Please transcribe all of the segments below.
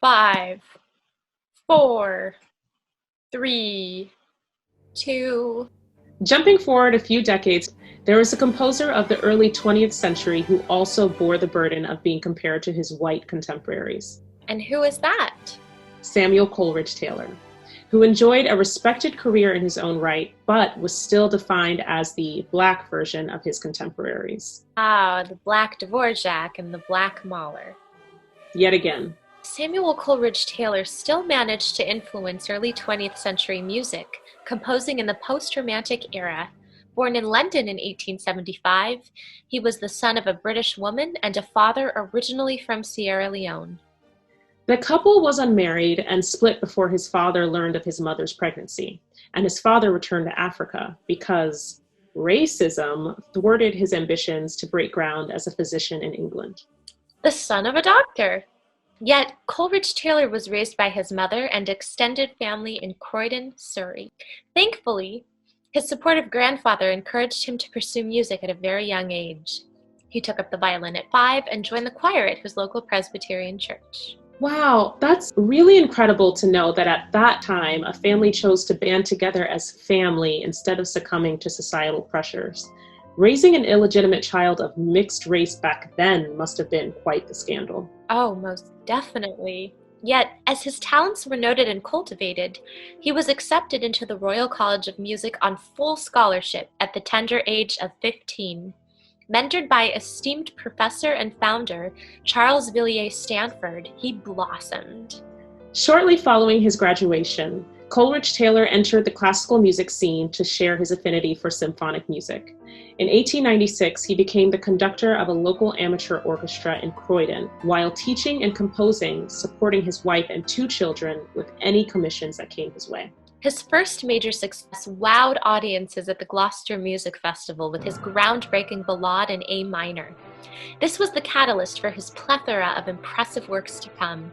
5, 4, 3, 2. Jumping forward a few decades, there was a composer of the early 20th century who also bore the burden of being compared to his white contemporaries. And who is that? Samuel Coleridge-Taylor, who enjoyed a respected career in his own right, but was still defined as the Black version of his contemporaries. Ah, the Black Dvorak and the Black Mahler. Yet again. Samuel Coleridge-Taylor still managed to influence early 20th century music, composing in the post-Romantic era. Born in London in 1875, he was the son of a British woman and a father originally from Sierra Leone. The couple was unmarried and split before his father learned of his mother's pregnancy, and his father returned to Africa because racism thwarted his ambitions to break ground as a physician in England. The son of a doctor. Yet, Coleridge-Taylor was raised by his mother and extended family in Croydon, Surrey. Thankfully, his supportive grandfather encouraged him to pursue music at a very young age. He took up the violin at 5 and joined the choir at his local Presbyterian church. Wow, that's really incredible to know that at that time, a family chose to band together as family instead of succumbing to societal pressures. Raising an illegitimate child of mixed race back then must have been quite the scandal. Oh, most definitely. Yet, as his talents were noted and cultivated, he was accepted into the Royal College of Music on full scholarship at the tender age of 15. Mentored by esteemed professor and founder Charles Villiers Stanford, he blossomed. Shortly following his graduation, Coleridge-Taylor entered the classical music scene to share his affinity for symphonic music. In 1896, he became the conductor of a local amateur orchestra in Croydon, while teaching and composing, supporting his wife and 2 children with any commissions that came his way. His first major success wowed audiences at the Gloucester Music Festival with his groundbreaking Ballade in A minor. This was the catalyst for his plethora of impressive works to come.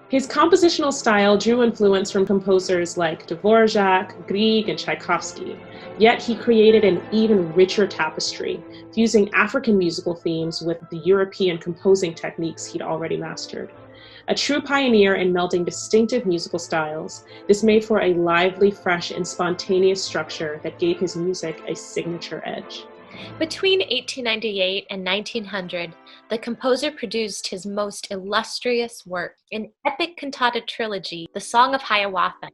His compositional style drew influence from composers like Dvorak, Grieg, and Tchaikovsky, yet he created an even richer tapestry, fusing African musical themes with the European composing techniques he'd already mastered. A true pioneer in melding distinctive musical styles, this made for a lively, fresh, and spontaneous structure that gave his music a signature edge. Between 1898 and 1900, the composer produced his most illustrious work, an epic cantata trilogy, the Song of Hiawatha.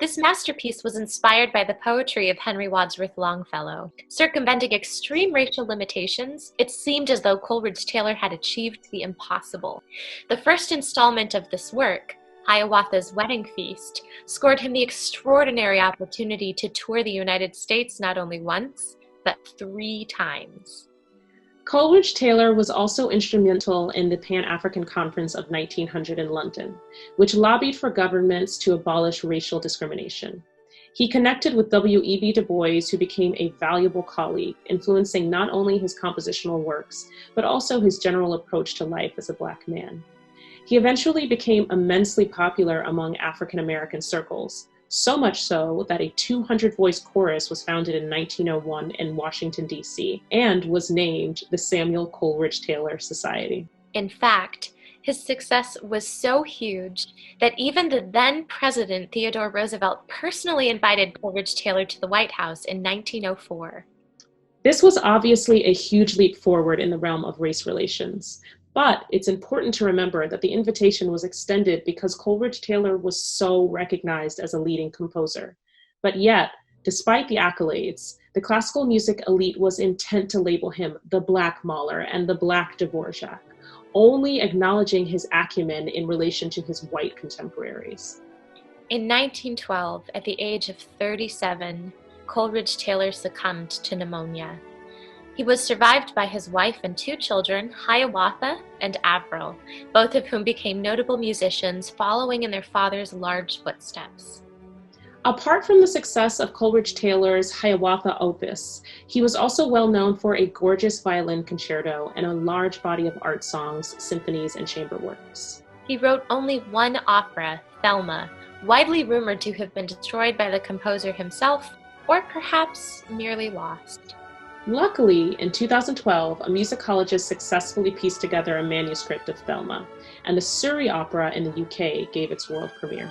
This masterpiece was inspired by the poetry of Henry Wadsworth Longfellow. Circumventing extreme racial limitations, it seemed as though Coleridge-Taylor had achieved the impossible. The first installment of this work, Hiawatha's Wedding Feast, scored him the extraordinary opportunity to tour the United States not only once, but 3 times. Coleridge-Taylor was also instrumental in the Pan-African Conference of 1900 in London, which lobbied for governments to abolish racial discrimination. He connected with W.E.B. Du Bois, who became a valuable colleague, influencing not only his compositional works, but also his general approach to life as a Black man. He eventually became immensely popular among African American circles, so much so that a 200-voice chorus was founded in 1901 in Washington, D.C., and was named the Samuel Coleridge-Taylor Society. In fact, his success was so huge that even the then President Theodore Roosevelt personally invited Coleridge-Taylor to the White House in 1904. This was obviously a huge leap forward in the realm of race relations. But it's important to remember that the invitation was extended because Coleridge-Taylor was so recognized as a leading composer. But yet, despite the accolades, the classical music elite was intent to label him the Black Mahler and the Black Dvorak, only acknowledging his acumen in relation to his white contemporaries. In 1912, at the age of 37, Coleridge-Taylor succumbed to pneumonia. He was survived by his wife and 2 children, Hiawatha and Avril, both of whom became notable musicians following in their father's large footsteps. Apart from the success of Coleridge-Taylor's Hiawatha opus, he was also well known for a gorgeous violin concerto and a large body of art songs, symphonies, and chamber works. He wrote only 1 opera, Thelma, widely rumored to have been destroyed by the composer himself, or perhaps merely lost. Luckily, in 2012, a musicologist successfully pieced together a manuscript of Thelma, and the Surrey Opera in the UK gave its world premiere.